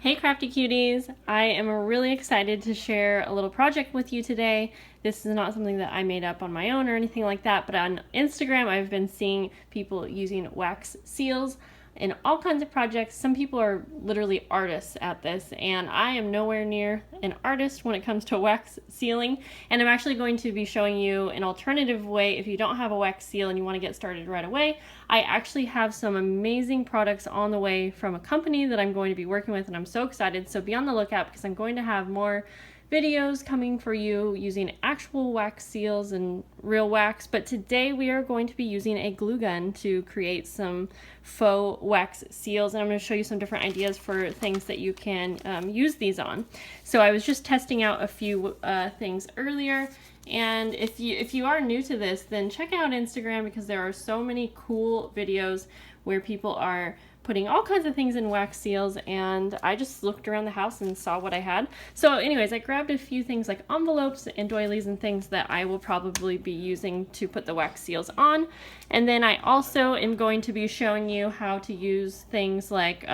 Hey crafty cuties! I am really excited to share a little project with you today. This is not something that I made up on my own or anything like that, but on Instagram I've been seeing people using wax seals in all kinds of projects. Some people are literally artists at this, and I am nowhere near an artist when it comes to wax sealing. And I'm actually going to be showing you an alternative way if you don't have a wax seal and you want to get started right away. I actually have some amazing products on the way from a company that I'm going to be working with, and I'm so excited. So be on the lookout because I'm going to have more videos coming for you using actual wax seals and real wax, but today we are going to be using a glue gun to create some faux wax seals, and I'm going to show you some different ideas for things that you can use these on. So I was just testing out a few things earlier, and if you are new to this, then check out Instagram because there are so many cool videos where people are putting all kinds of things in wax seals, and I just looked around the house and saw what I had. So anyways, I grabbed a few things like envelopes and doilies and things that I will probably be using to put the wax seals on. And then I also am going to be showing you how to use things like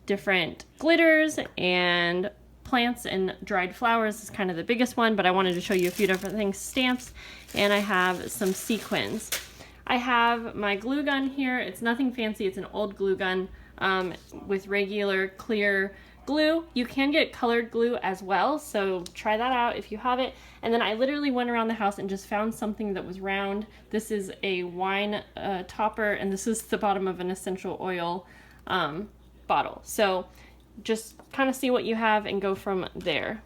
different glitters and plants and dried flowers is kind of the biggest one, but I wanted to show you a few different things. Stamps, and I have some sequins. I have my glue gun here. It's nothing fancy. It's an old glue gun with regular clear glue. You can get colored glue as well, so try that out if you have it. And then I literally went around the house and just found something that was round. This is a wine topper, and this is the bottom of an essential oil bottle. So just kind of see what you have and go from there.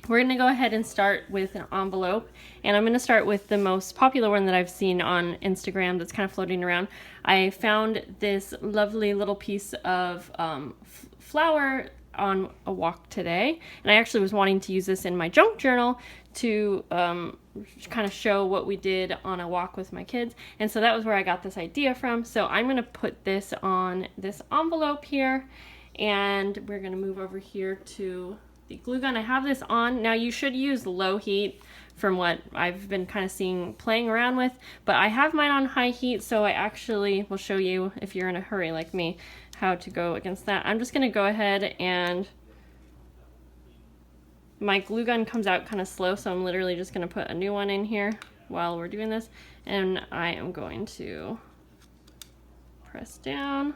We're going to go ahead and start with an envelope, and I'm going to start with the most popular one that I've seen on Instagram that's kind of floating around. I found this lovely little piece of flower on a walk today, and I actually was wanting to use this in my junk journal to kind of show what we did on a walk with my kids, and so that was where I got this idea from. So I'm going to put this on this envelope here, and we're going to move over here to the glue gun. I have this on. Now you should use low heat from what I've been kind of seeing playing around with, but I have mine on high heat, so I actually will show you, if you're in a hurry like me, how to go against that. I'm just going to go ahead, and my glue gun comes out kind of slow, so I'm literally just going to put a new one in here while we're doing this, and I am going to press down.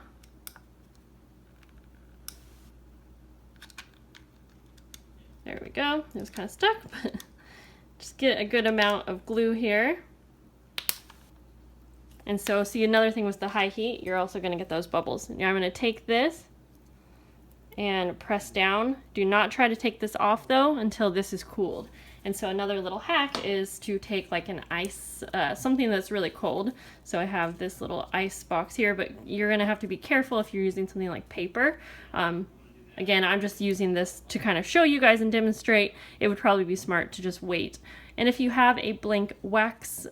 There we go. It was kind of stuck, but just get a good amount of glue here. And so, see, another thing with the high heat, you're also going to get those bubbles. Now I'm going to take this and press down. Do not try to take this off though until this is cooled. And so another little hack is to take like an ice, something that's really cold. So I have this little ice box here, but you're going to have to be careful if you're using something like paper. Again, I'm just using this to kind of show you guys and demonstrate. It would probably be smart to just wait. And if you have a blank wax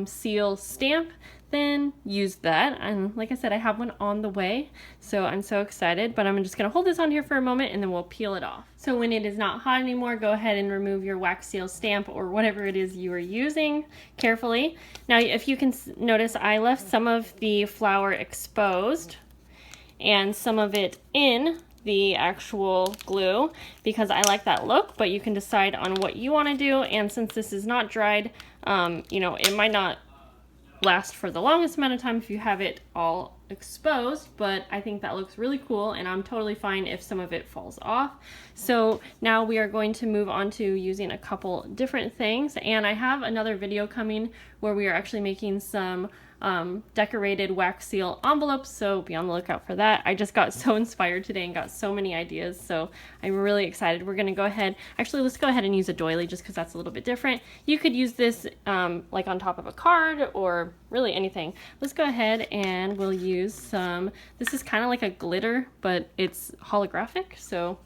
seal stamp, then use that. And like I said, I have one on the way, so I'm so excited. But I'm just going to hold this on here for a moment, and then we'll peel it off. So when it is not hot anymore, go ahead and remove your wax seal stamp or whatever it is you are using carefully. Now, if you can notice, I left some of the flower exposed and some of it in the actual glue because I like that look, but you can decide on what you want to do. And since this is not dried, you know, it might not last for the longest amount of time if you have it all exposed, but I think that looks really cool, and I'm totally fine if some of it falls off. So now we are going to move on to using a couple different things, and I have another video coming where we are actually making some decorated wax seal envelopes, so be on the lookout for that. I just got so inspired today and got so many ideas, so I'm really excited. We're going to go ahead, actually let's go ahead and use a doily just because that's a little bit different. You could use this like on top of a card or really anything. Let's go ahead and we'll use some, this is kind of like a glitter, but it's holographic, so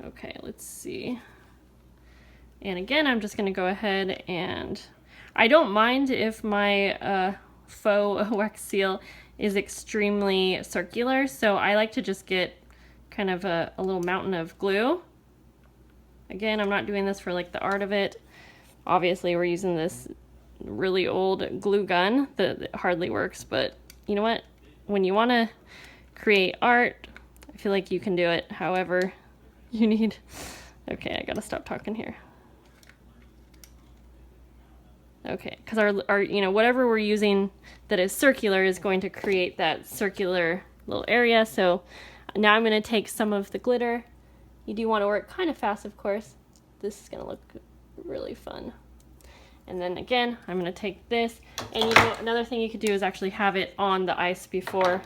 okay, let's see. And again, I'm just going to go ahead, and I don't mind if my faux wax seal is extremely circular, so I like to just get kind of a little mountain of glue. Again, I'm not doing this for like the art of it. Obviously we're using this really old glue gun that hardly works, but you know what, when you want to create art, I feel like you can do it however you need. Okay, I gotta stop talking here. Okay, because our you know, whatever we're using that is circular is going to create that circular little area. So now I'm going to take some of the glitter. You do want to work kind of fast, of course. This is going to look really fun. And then again, I'm going to take this. And you know, another thing you could do is actually have it on the ice before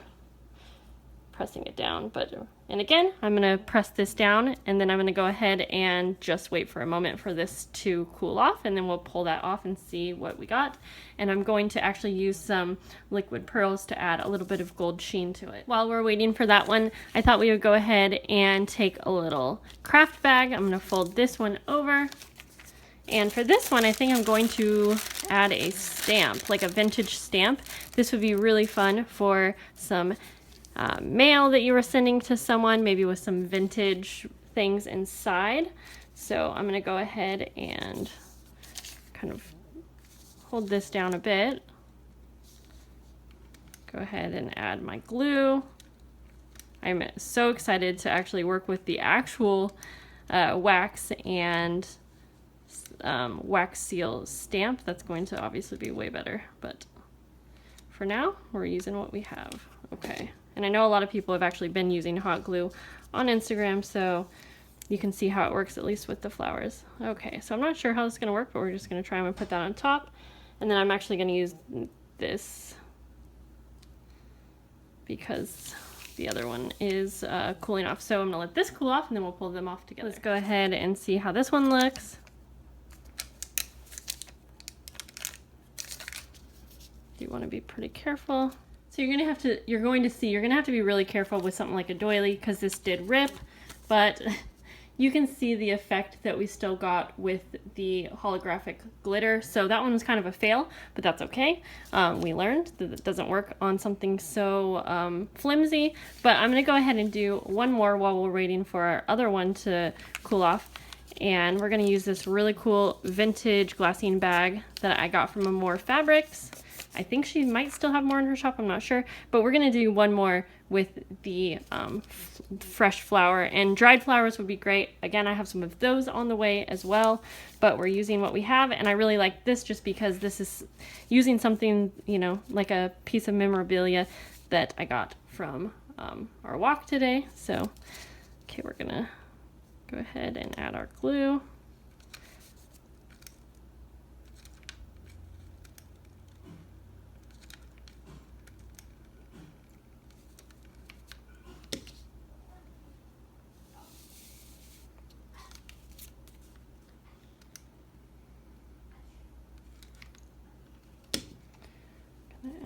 pressing it down. And again, I'm going to press this down, and then I'm going to go ahead and just wait for a moment for this to cool off, and then we'll pull that off and see what we got. And I'm going to actually use some liquid pearls to add a little bit of gold sheen to it. While we're waiting for that one, I thought we would go ahead and take a little craft bag. I'm going to fold this one over. And for this one, I think I'm going to add a stamp, like a vintage stamp. This would be really fun for some mail that you were sending to someone, maybe with some vintage things inside. So I'm going to go ahead and kind of hold this down a bit. Go ahead and add my glue. I'm so excited to actually work with the actual wax and wax seal stamp. That's going to obviously be way better, but for now we're using what we have. Okay. And I know a lot of people have actually been using hot glue on Instagram, so you can see how it works, at least with the flowers. Okay, so I'm not sure how this is going to work, but we're just going to try. I'm going to put that on top, and then I'm actually going to use this because the other one is cooling off. So I'm going to let this cool off, and then we'll pull them off together. Let's go ahead and see how this one looks. You want to be pretty careful. So you're going to have to be really careful with something like a doily, because this did rip, but you can see the effect that we still got with the holographic glitter. So that one was kind of a fail, but that's okay. We learned that it doesn't work on something so flimsy, but I'm going to go ahead and do one more while we're waiting for our other one to cool off. And we're going to use this really cool vintage glassine bag that I got from Amore Fabrics. I think she might still have more in her shop, I'm not sure. But we're going to do one more with the fresh flower. And dried flowers would be great. Again, I have some of those on the way as well. But we're using what we have. And I really like this just because this is using something, you know, like a piece of memorabilia that I got from our walk today. So, okay, we're going to go ahead and add our glue.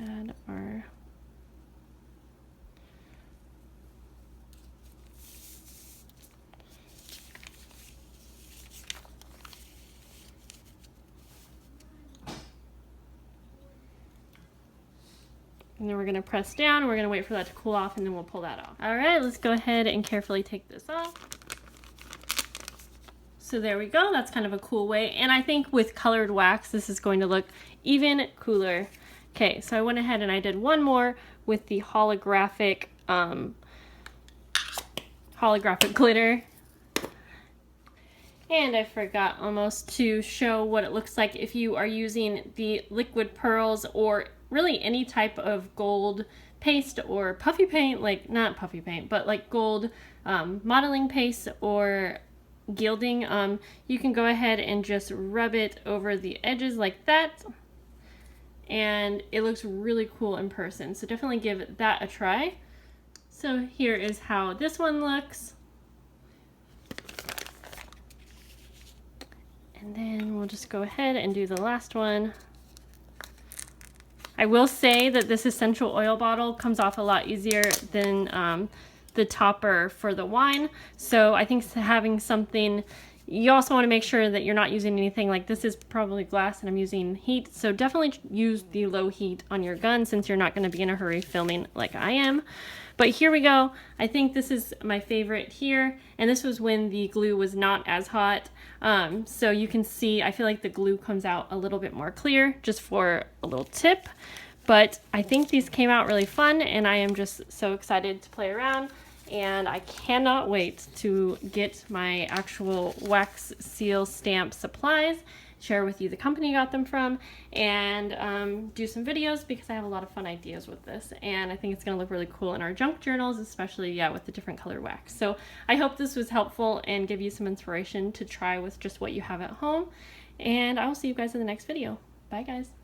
Add our and then we're going to press down, and we're going to wait for that to cool off, and then we'll pull that off. All right, let's go ahead and carefully take this off. So there we go. That's kind of a cool way. And I think with colored wax, this is going to look even cooler. Okay, so I went ahead and I did one more with the holographic glitter. And I forgot almost to show what it looks like if you are using the liquid pearls or really any type of gold paste or puffy paint, like not puffy paint, but like gold modeling paste or gilding. You can go ahead and just rub it over the edges like that. And it looks really cool in person, so definitely give that a try. So here is how this one looks. And then we'll just go ahead and do the last one. I will say that this essential oil bottle comes off a lot easier than the topper for the wine. So I think having something, you also want to make sure that you're not using anything like this is probably glass and I'm using heat. So definitely use the low heat on your gun since you're not going to be in a hurry filming like I am. But here we go. I think this is my favorite here. And this was when the glue was not as hot. So you can see, I feel like the glue comes out a little bit more clear, just for a little tip. But I think these came out really fun and I am just so excited to play around. and I cannot wait to get my actual wax seal stamp supplies, share with you the company I got them from, and do some videos because I have a lot of fun ideas with this, and I think it's going to look really cool in our junk journals, especially with the different colored wax. So I hope this was helpful and give you some inspiration to try with just what you have at home, and I will see you guys in the next video. Bye guys.